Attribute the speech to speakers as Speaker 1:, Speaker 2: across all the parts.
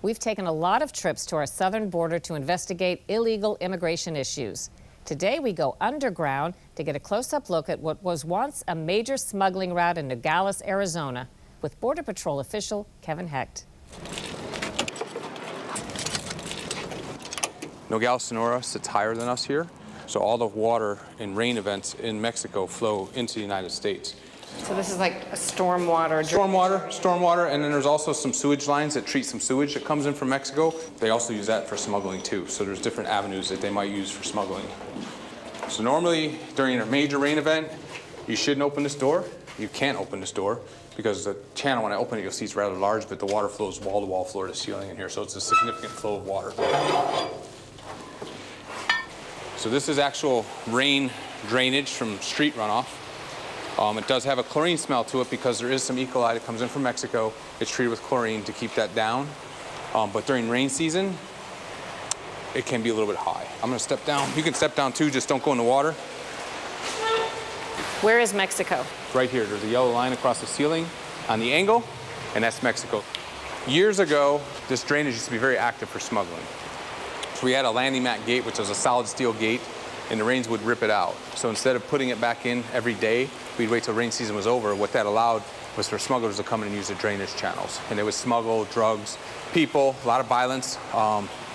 Speaker 1: We've taken a lot of trips to our southern border to investigate illegal immigration issues. Today we go underground to get a close-up look at what was once a major smuggling route in Nogales, Arizona, with Border Patrol official Kevin Hecht.
Speaker 2: Nogales, Sonora sits higher than us here, so all the water and rain events in Mexico flow into the United States.
Speaker 1: So this is like a stormwater.
Speaker 2: Stormwater, and then there's also some sewage lines that treat some sewage that comes in from Mexico. They also use that for smuggling too, so there's different avenues that they might use for smuggling. So normally, during a major rain event, you shouldn't open this door. You can't open this door because the channel, when I open it, you'll see it's rather large, but the water flows wall to wall, floor to ceiling in here, so it's a significant flow of water. So this is actual rain drainage from street runoff. It does have a chlorine smell to it because there is some E. coli that comes in from Mexico. It's treated with chlorine to keep that down. But during rain season, it can be a little bit high. I'm gonna step down. You can step down too, just don't go in the water.
Speaker 1: Where is Mexico?
Speaker 2: Right here, there's a yellow line across the ceiling on the angle, and that's Mexico. Years ago, this drainage used to be very active for smuggling. So we had a landing mat gate, which was a solid steel gate, and the rains would rip it out. So instead of putting it back in every day, we'd wait till rain season was over. What that allowed was for smugglers to come in and use the drainage channels. And they would smuggle drugs, people, a lot of violence,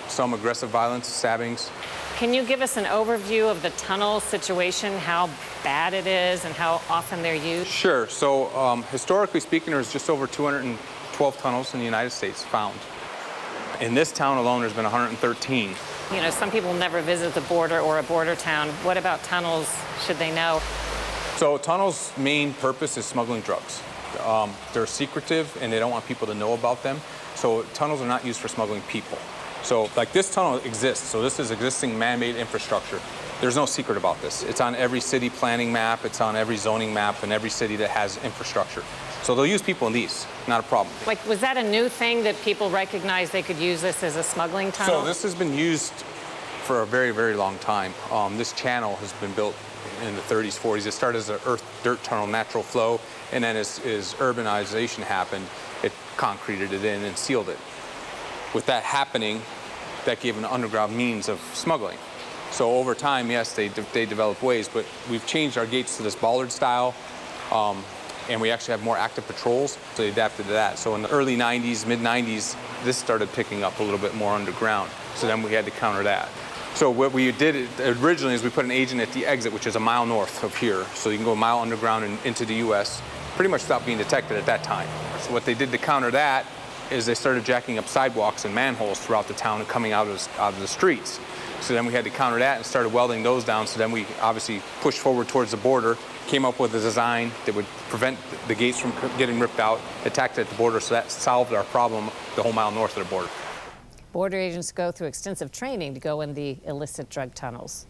Speaker 2: some aggressive violence, stabbings.
Speaker 1: Can you give us an overview of the tunnel situation, how bad it is and how often they're used?
Speaker 2: Sure. So historically speaking, there's just over 212 tunnels in the United States found. In this town alone, there's been 113.
Speaker 1: You know, some people never visit the border or a border town. What about tunnels? Should they know?
Speaker 2: So tunnels' main purpose is smuggling drugs. They're secretive and they don't want people to know about them. So tunnels are not used for smuggling people. So like this tunnel exists. So this is existing man-made infrastructure. There's no secret about this. It's on every city planning map. It's on every zoning map in every city that has infrastructure. So they'll use people in these, not a problem.
Speaker 1: Like, was that a new thing that people recognized they could use this as a smuggling tunnel?
Speaker 2: So this has been used for a very, very long time. This channel has been built in the 30s, 40s. It started as an earth dirt tunnel, natural flow, and then as urbanization happened, it concreted it in and sealed it. With that happening, that gave an underground means of smuggling. So over time, yes, they developed ways, but we've changed our gates to this bollard style, and we actually have more active patrols, so they adapted to that. So in the early 90s, mid-90s, this started picking up a little bit more underground, so then we had to counter that. So what we did originally is we put an agent at the exit, which is a mile north of here, so you can go a mile underground and into the U.S., pretty much without being detected at that time. So what they did to counter that is they started jacking up sidewalks and manholes throughout the town and coming out of the streets. So then we had to counter that and started welding those down. So then we obviously pushed forward towards the border, came up with a design that would prevent the gates from getting ripped out, attacked at the border, so that solved our problem the whole mile north of the border.
Speaker 1: Border agents go through extensive training to go in the illicit drug tunnels.